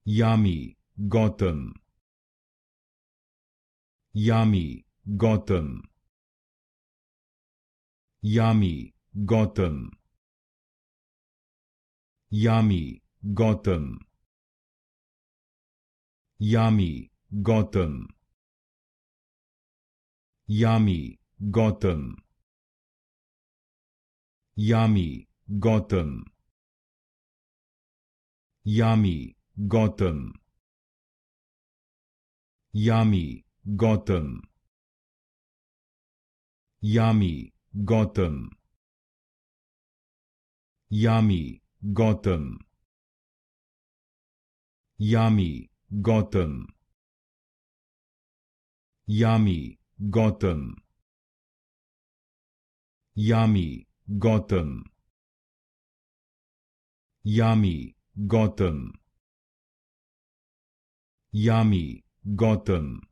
Yami Gautam. Yami Gautam. Yami Gautam. Yami Gautam. Yami Gautam. Yami Gautam. Yami Gautam. Yami Gautam. Yami Gautam. Yami Gautam. Yami Gautam. Yami Gautam. Yami Gautam. Yami Gautam. Yami Gautam. Yami Gautam.